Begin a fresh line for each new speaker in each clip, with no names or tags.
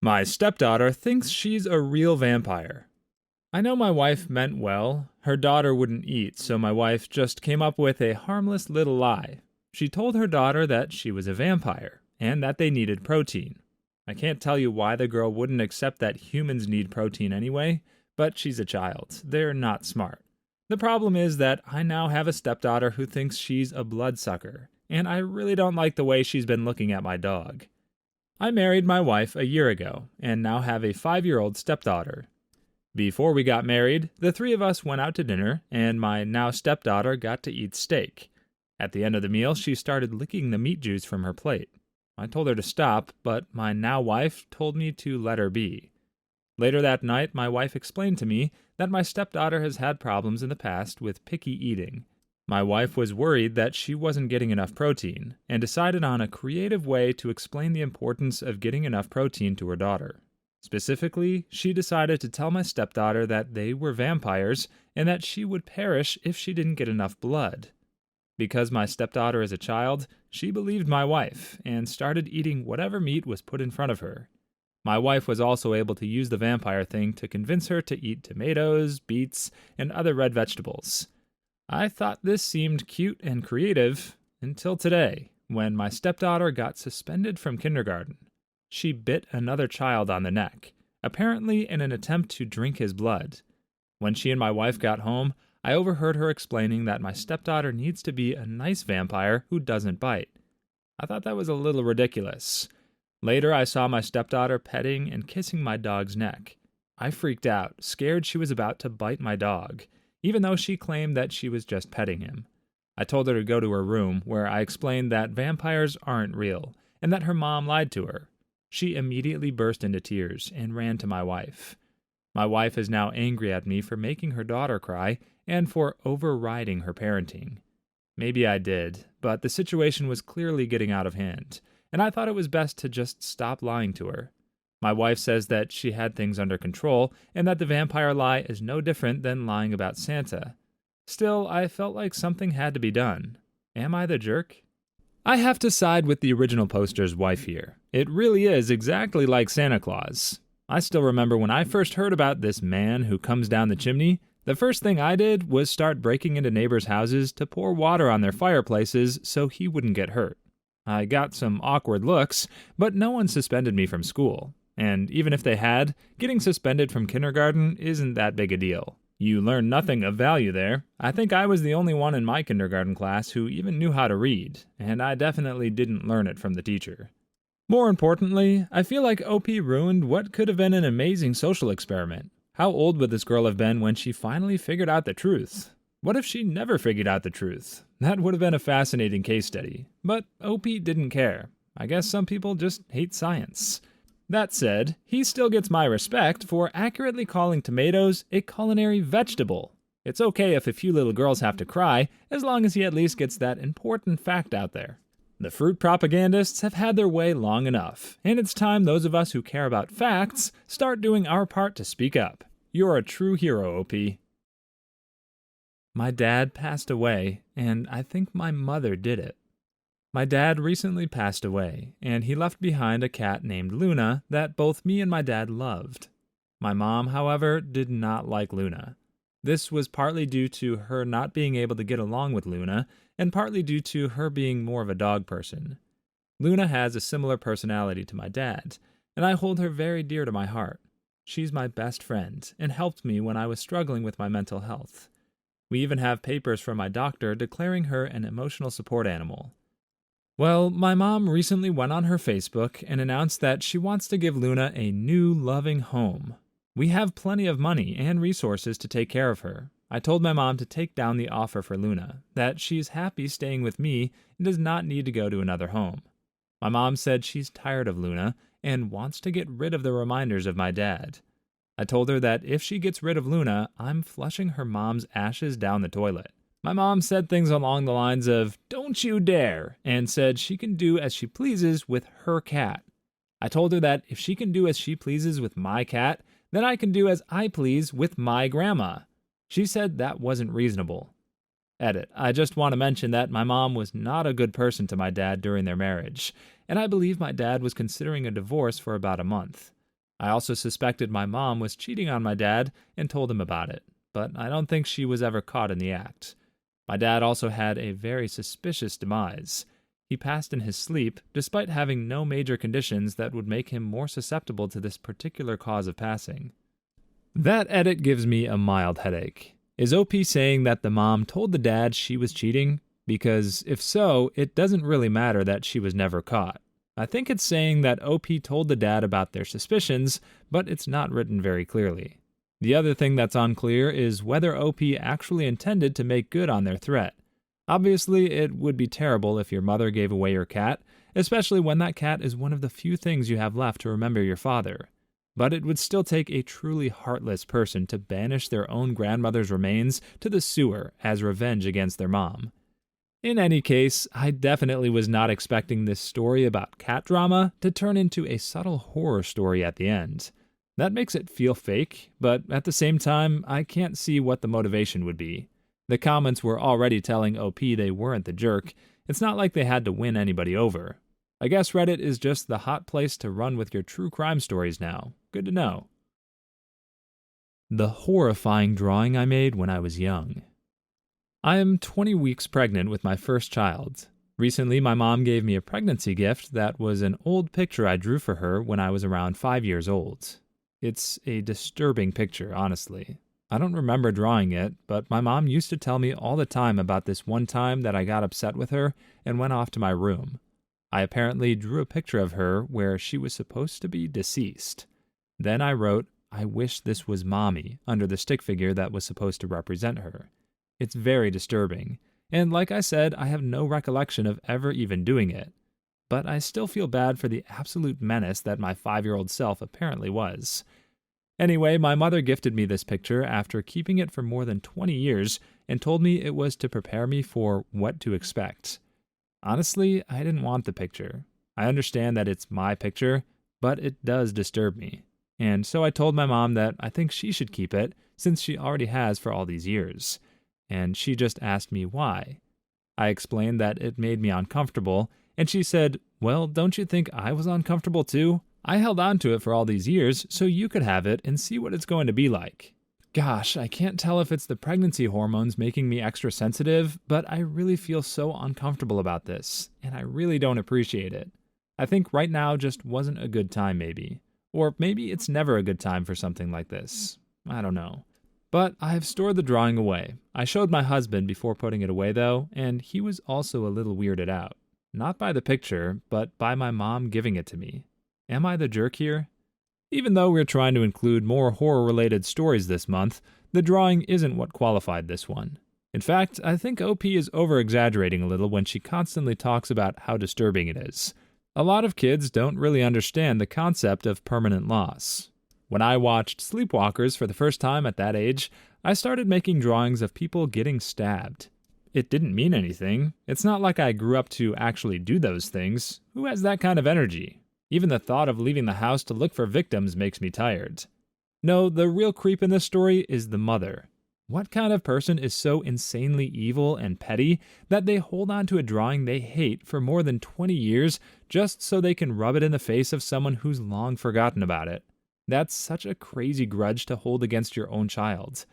My stepdaughter thinks she's a real vampire. I know my wife meant well. Her daughter wouldn't eat, so my wife just came up with a harmless little lie. She told her daughter that she was a vampire, and that they needed protein. I can't tell you why the girl wouldn't accept that humans need protein anyway, but she's a child. They're not smart. The problem is that I now have a stepdaughter who thinks she's a bloodsucker, and I really don't like the way she's been looking at my dog. I married my wife a year ago, and now have a 5-year-old stepdaughter. Before we got married, the three of us went out to dinner, and my now stepdaughter got to eat steak. At the end of the meal, she started licking the meat juice from her plate. I told her to stop, but my now wife told me to let her be. Later that night, my wife explained to me that my stepdaughter has had problems in the past with picky eating. My wife was worried that she wasn't getting enough protein, and decided on a creative way to explain the importance of getting enough protein to her daughter. Specifically, she decided to tell my stepdaughter that they were vampires and that she would perish if she didn't get enough blood. Because my stepdaughter is a child, she believed my wife and started eating whatever meat was put in front of her. My wife was also able to use the vampire thing to convince her to eat tomatoes, beets, and other red vegetables. I thought this seemed cute and creative until today, when my stepdaughter got suspended from kindergarten. She bit another child on the neck, apparently in an attempt to drink his blood. When she and my wife got home, I overheard her explaining that my stepdaughter needs to be a nice vampire who doesn't bite. I thought that was a little ridiculous. Later, I saw my stepdaughter petting and kissing my dog's neck. I freaked out, scared she was about to bite my dog, even though she claimed that she was just petting him. I told her to go to her room, where I explained that vampires aren't real, and that her mom lied to her. She immediately burst into tears and ran to my wife. My wife is now angry at me for making her daughter cry and for overriding her parenting. Maybe I did, but the situation was clearly getting out of hand, and I thought it was best to just stop lying to her. My wife says that she had things under control, and that the vampire lie is no different than lying about Santa. Still, I felt like something had to be done. Am I the jerk? I have to side with the original poster's wife here. It really is exactly like Santa Claus. I still remember when I first heard about this man who comes down the chimney, the first thing I did was start breaking into neighbors' houses to pour water on their fireplaces so he wouldn't get hurt. I got some awkward looks, but no one suspended me from school. And even if they had, getting suspended from kindergarten isn't that big a deal. You learn nothing of value there. I think I was the only one in my kindergarten class who even knew how to read, and I definitely didn't learn it from the teacher. More importantly, I feel like OP ruined what could have been an amazing social experiment. How old would this girl have been when she finally figured out the truth? What if she never figured out the truth? That would have been a fascinating case study. But OP didn't care. I guess some people just hate science. That said, he still gets my respect for accurately calling tomatoes a culinary vegetable. It's okay if a few little girls have to cry, as long as he at least gets that important fact out there. The fruit propagandists have had their way long enough, and it's time those of us who care about facts start doing our part to speak up. You're a true hero, OP. My dad passed away, and I think my mother did it. My dad recently passed away, and he left behind a cat named Luna that both me and my dad loved. My mom, however, did not like Luna. This was partly due to her not being able to get along with Luna, and partly due to her being more of a dog person. Luna has a similar personality to my dad, and I hold her very dear to my heart. She's my best friend, and helped me when I was struggling with my mental health. We even have papers from my doctor declaring her an emotional support animal. Well, my mom recently went on her Facebook and announced that she wants to give Luna a new, loving home. We have plenty of money and resources to take care of her. I told my mom to take down the offer for Luna, that she's happy staying with me and does not need to go to another home. My mom said she's tired of Luna and wants to get rid of the reminders of my dad. I told her that if she gets rid of Luna, I'm flushing her mom's ashes down the toilet. My mom said things along the lines of, "Don't you dare," and said she can do as she pleases with her cat. I told her that if she can do as she pleases with my cat, then I can do as I please with my grandma. She said that wasn't reasonable. Edit. I just want to mention that my mom was not a good person to my dad during their marriage, and I believe my dad was considering a divorce for about a month. I also suspected my mom was cheating on my dad and told him about it, but I don't think she was ever caught in the act. My dad also had a very suspicious demise. He passed in his sleep, despite having no major conditions that would make him more susceptible to this particular cause of passing. That edit gives me a mild headache. Is OP saying that the mom told the dad she was cheating? Because if so, it doesn't really matter that she was never caught. I think it's saying that OP told the dad about their suspicions, but it's not written very clearly. The other thing that's unclear is whether OP actually intended to make good on their threat. Obviously, it would be terrible if your mother gave away your cat, especially when that cat is one of the few things you have left to remember your father. But it would still take a truly heartless person to banish their own grandmother's remains to the sewer as revenge against their mom. In any case, I definitely was not expecting this story about cat drama to turn into a subtle horror story at the end. That makes it feel fake, but at the same time, I can't see what the motivation would be. The comments were already telling OP they weren't the jerk. It's not like they had to win anybody over. I guess Reddit is just the hot place to run with your true crime stories now. Good to know. The horrifying drawing I made when I was young. I am 20 weeks pregnant with my first child. Recently, my mom gave me a pregnancy gift that was an old picture I drew for her when I was around 5 years old. It's a disturbing picture, honestly. I don't remember drawing it, but my mom used to tell me all the time about this one time that I got upset with her and went off to my room. I apparently drew a picture of her where she was supposed to be deceased. Then I wrote, "I wish this was Mommy," under the stick figure that was supposed to represent her. It's very disturbing, and like I said, I have no recollection of ever even doing it. But I still feel bad for the absolute menace that my 5-year-old self apparently was. Anyway, my mother gifted me this picture after keeping it for more than 20 years and told me it was to prepare me for what to expect. Honestly, I didn't want the picture. I understand that it's my picture, but it does disturb me. And so I told my mom that I think she should keep it, since she already has for all these years. And she just asked me why. I explained that it made me uncomfortable, and she said, "Well, don't you think I was uncomfortable too? I held on to it for all these years so you could have it and see what it's going to be like." Gosh, I can't tell if it's the pregnancy hormones making me extra sensitive, but I really feel so uncomfortable about this, and I really don't appreciate it. I think right now just wasn't a good time maybe. Or maybe it's never a good time for something like this. I don't know. But I have stored the drawing away. I showed my husband before putting it away though, and he was also a little weirded out. Not by the picture, but by my mom giving it to me. Am I the jerk here? Even though we're trying to include more horror-related stories this month, the drawing isn't what qualified this one. In fact, I think OP is over-exaggerating a little when she constantly talks about how disturbing it is. A lot of kids don't really understand the concept of permanent loss. When I watched Sleepwalkers for the first time at that age, I started making drawings of people getting stabbed. It didn't mean anything. It's not like I grew up to actually do those things. Who has that kind of energy? Even the thought of leaving the house to look for victims makes me tired. No, the real creep in this story is the mother. What kind of person is so insanely evil and petty that they hold on to a drawing they hate for more than 20 years just so they can rub it in the face of someone who's long forgotten about it? That's such a crazy grudge to hold against your own child.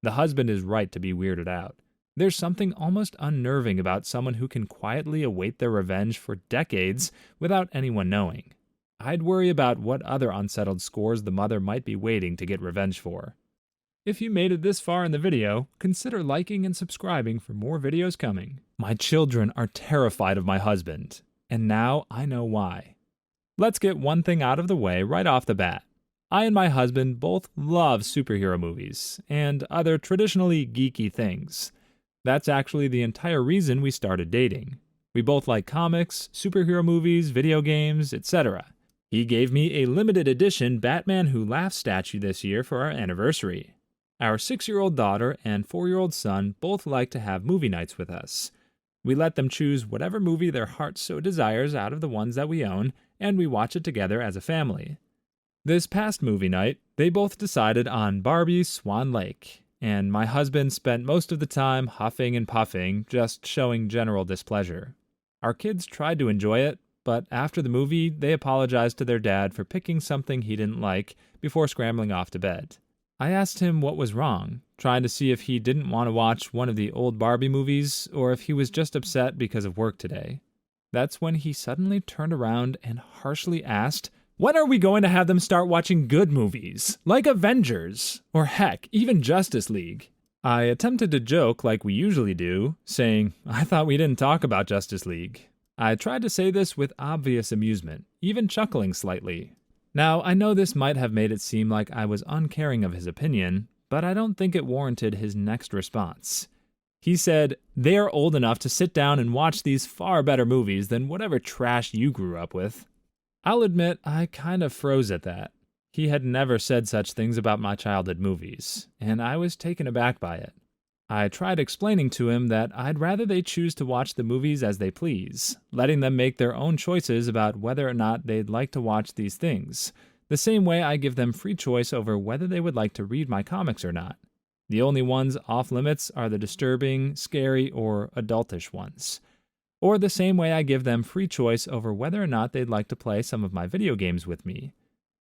The husband is right to be weirded out. There's something almost unnerving about someone who can quietly await their revenge for decades without anyone knowing. I'd worry about what other unsettled scores the mother might be waiting to get revenge for. If you made it this far in the video, consider liking and subscribing for more videos coming. My children are terrified of my husband, and now I know why. Let's get one thing out of the way right off the bat. I and my husband both love superhero movies and other traditionally geeky things. That's actually the entire reason we started dating. We both like comics, superhero movies, video games, etc. He gave me a limited edition Batman Who Laughs statue this year for our anniversary. Our 6-year-old daughter and 4-year-old son both like to have movie nights with us. We let them choose whatever movie their heart so desires out of the ones that we own, and we watch it together as a family. This past movie night, they both decided on Barbie Swan Lake, and my husband spent most of the time huffing and puffing, just showing general displeasure. Our kids tried to enjoy it, but after the movie, they apologized to their dad for picking something he didn't like before scrambling off to bed. I asked him what was wrong, trying to see if he didn't want to watch one of the old Barbie movies or if he was just upset because of work today. That's when he suddenly turned around and harshly asked, "When are we going to have them start watching good movies, like Avengers, or heck, even Justice League?" I attempted to joke like we usually do, saying, "I thought we didn't talk about Justice League." I tried to say this with obvious amusement, even chuckling slightly. Now, I know this might have made it seem like I was uncaring of his opinion, but I don't think it warranted his next response. He said, "They are old enough to sit down and watch these far better movies than whatever trash you grew up with." I'll admit, I kind of froze at that. He had never said such things about my childhood movies, and I was taken aback by it. I tried explaining to him that I'd rather they choose to watch the movies as they please, letting them make their own choices about whether or not they'd like to watch these things, the same way I give them free choice over whether they would like to read my comics or not. The only ones off limits are the disturbing, scary, or adultish ones. Or the same way I give them free choice over whether or not they'd like to play some of my video games with me.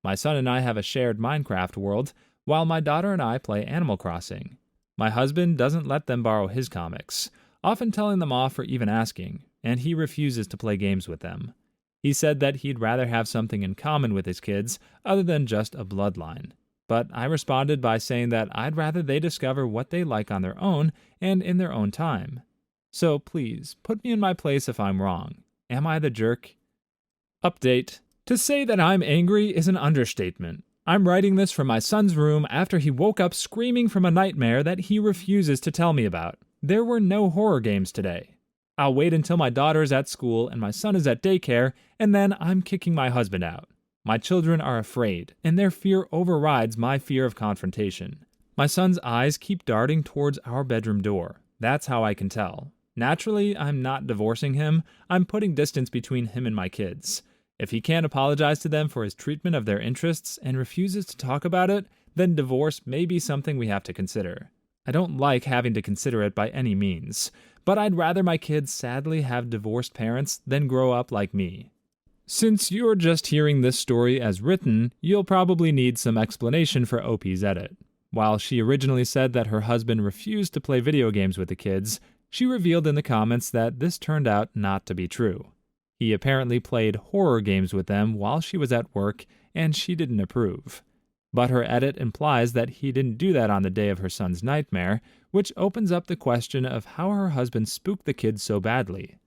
My son and I have a shared Minecraft world, while my daughter and I play Animal Crossing. My husband doesn't let them borrow his comics, often telling them off for even asking, and he refuses to play games with them. He said that he'd rather have something in common with his kids other than just a bloodline. But I responded by saying that I'd rather they discover what they like on their own and in their own time. So please, put me in my place if I'm wrong. Am I the jerk? Update. To say that I'm angry is an understatement. I'm writing this from my son's room after he woke up screaming from a nightmare that he refuses to tell me about. There were no horror games today. I'll wait until my daughter's at school and my son is at daycare, and then I'm kicking my husband out. My children are afraid, and their fear overrides my fear of confrontation. My son's eyes keep darting towards our bedroom door. That's how I can tell. Naturally, I'm not divorcing him. I'm putting distance between him and my kids. If he can't apologize to them for his treatment of their interests and refuses to talk about it, then divorce may be something we have to consider. I don't like having to consider it by any means, but I'd rather my kids sadly have divorced parents than grow up like me. Since you're just hearing this story as written, you'll probably need some explanation for OP's edit. While she originally said that her husband refused to play video games with the kids, she revealed in the comments that this turned out not to be true. He apparently played horror games with them while she was at work, and she didn't approve. But her edit implies that he didn't do that on the day of her son's nightmare, which opens up the question of how her husband spooked the kids so badly.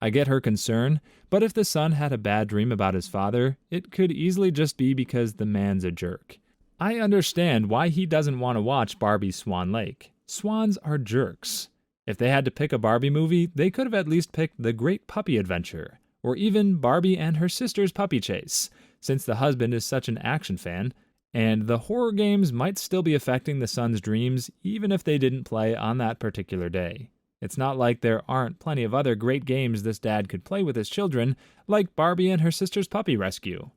I get her concern, but if the son had a bad dream about his father, it could easily just be because the man's a jerk. I understand why he doesn't want to watch Barbie Swan Lake. Swans are jerks. If they had to pick a Barbie movie, they could have at least picked The Great Puppy Adventure, or even Barbie and Her Sister's Puppy Chase, since the husband is such an action fan, and the horror games might still be affecting the son's dreams even if they didn't play on that particular day. It's not like there aren't plenty of other great games this dad could play with his children, like Barbie and Her Sister's Puppy Rescue.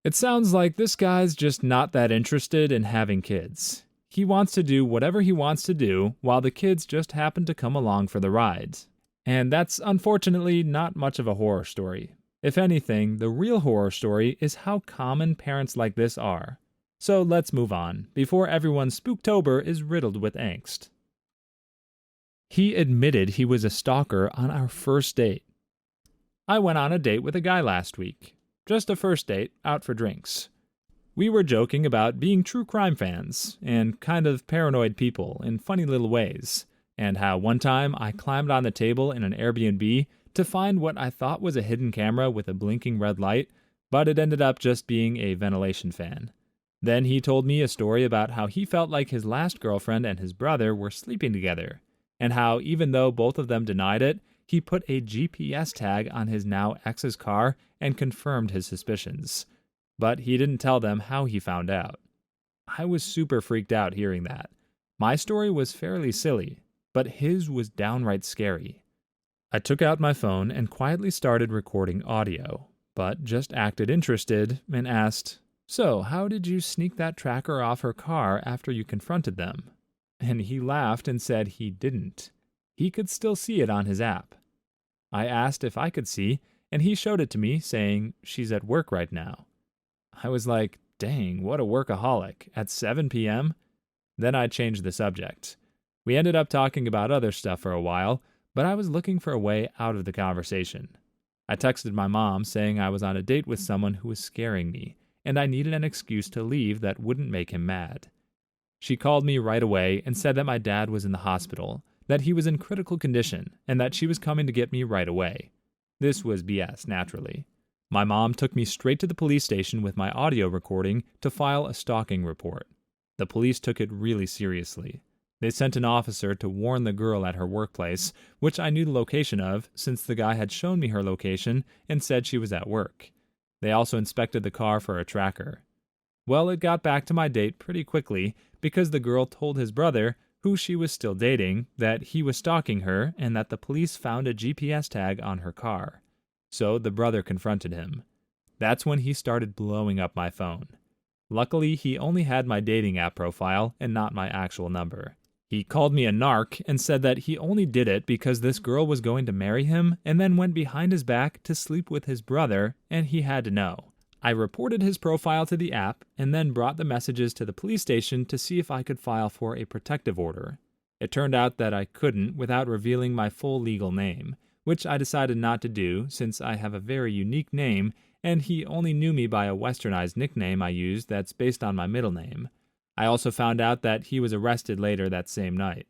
It sounds like this guy's just not that interested in having kids. He wants to do whatever he wants to do, while the kids just happen to come along for the ride. And that's unfortunately not much of a horror story. If anything, the real horror story is how common parents like this are. So let's move on, before everyone's Spooktober is riddled with angst. He admitted he was a stalker on our first date. I went on a date with a guy last week. Just a first date, out for drinks. We were joking about being true crime fans, and kind of paranoid people in funny little ways, and how one time I climbed on the table in an Airbnb to find what I thought was a hidden camera with a blinking red light, but it ended up just being a ventilation fan. Then he told me a story about how he felt like his last girlfriend and his brother were sleeping together, and how even though both of them denied it, he put a GPS tag on his now ex's car and confirmed his suspicions. But he didn't tell them how he found out. I was super freaked out hearing that. My story was fairly silly, but his was downright scary. I took out my phone and quietly started recording audio, but just acted interested and asked, "So, how did you sneak that tracker off her car after you confronted them?" And he laughed and said he didn't. He could still see it on his app. I asked if I could see, and he showed it to me, saying she's at work right now. I was like, dang, what a workaholic, at 7 p.m.? Then I changed the subject. We ended up talking about other stuff for a while, but I was looking for a way out of the conversation. I texted my mom saying I was on a date with someone who was scaring me, and I needed an excuse to leave that wouldn't make him mad. She called me right away and said that my dad was in the hospital, that he was in critical condition, and that she was coming to get me right away. This was BS, naturally. My mom took me straight to the police station with my audio recording to file a stalking report. The police took it really seriously. They sent an officer to warn the girl at her workplace, which I knew the location of since the guy had shown me her location and said she was at work. They also inspected the car for a tracker. Well, it got back to my date pretty quickly because the girl told his brother, who she was still dating, that he was stalking her and that the police found a GPS tag on her car. So the brother confronted him. That's when he started blowing up my phone. Luckily, he only had my dating app profile and not my actual number. He called me a narc and said that he only did it because this girl was going to marry him and then went behind his back to sleep with his brother, and he had to know. I reported his profile to the app and then brought the messages to the police station to see if I could file for a protective order. It turned out that I couldn't without revealing my full legal name, which I decided not to do since I have a very unique name and he only knew me by a westernized nickname I used that's based on my middle name. I also found out that he was arrested later that same night.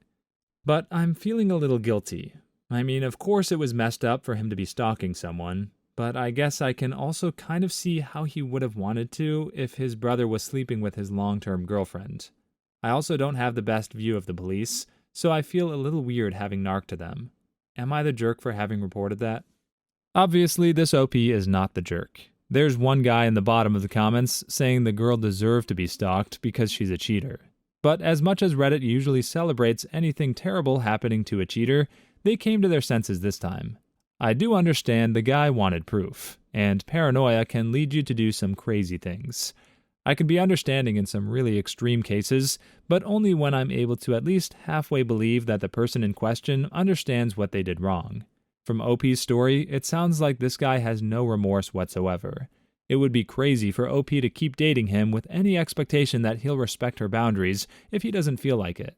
But I'm feeling a little guilty. I mean, of course it was messed up for him to be stalking someone, but I guess I can also kind of see how he would have wanted to if his brother was sleeping with his long-term girlfriend. I also don't have the best view of the police, so I feel a little weird having narked to them. Am I the jerk for having reported that? Obviously, this OP is not the jerk. There's one guy in the bottom of the comments saying the girl deserved to be stalked because she's a cheater. But as much as Reddit usually celebrates anything terrible happening to a cheater, they came to their senses this time. I do understand the guy wanted proof, and paranoia can lead you to do some crazy things. I can be understanding in some really extreme cases, but only when I'm able to at least halfway believe that the person in question understands what they did wrong. From OP's story, it sounds like this guy has no remorse whatsoever. It would be crazy for OP to keep dating him with any expectation that he'll respect her boundaries if he doesn't feel like it.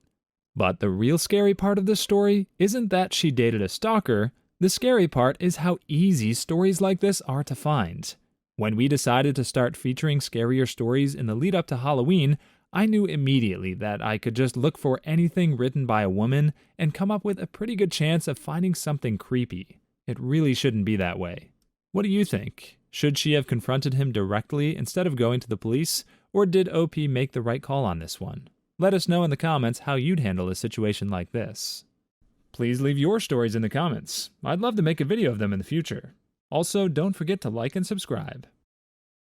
But the real scary part of this story isn't that she dated a stalker. The scary part is how easy stories like this are to find. When we decided to start featuring scarier stories in the lead up to Halloween, I knew immediately that I could just look for anything written by a woman and come up with a pretty good chance of finding something creepy. It really shouldn't be that way. What do you think? Should she have confronted him directly instead of going to the police, or did OP make the right call on this one? Let us know in the comments how you'd handle a situation like this. Please leave your stories in the comments. I'd love to make a video of them in the future. Also, don't forget to like and subscribe.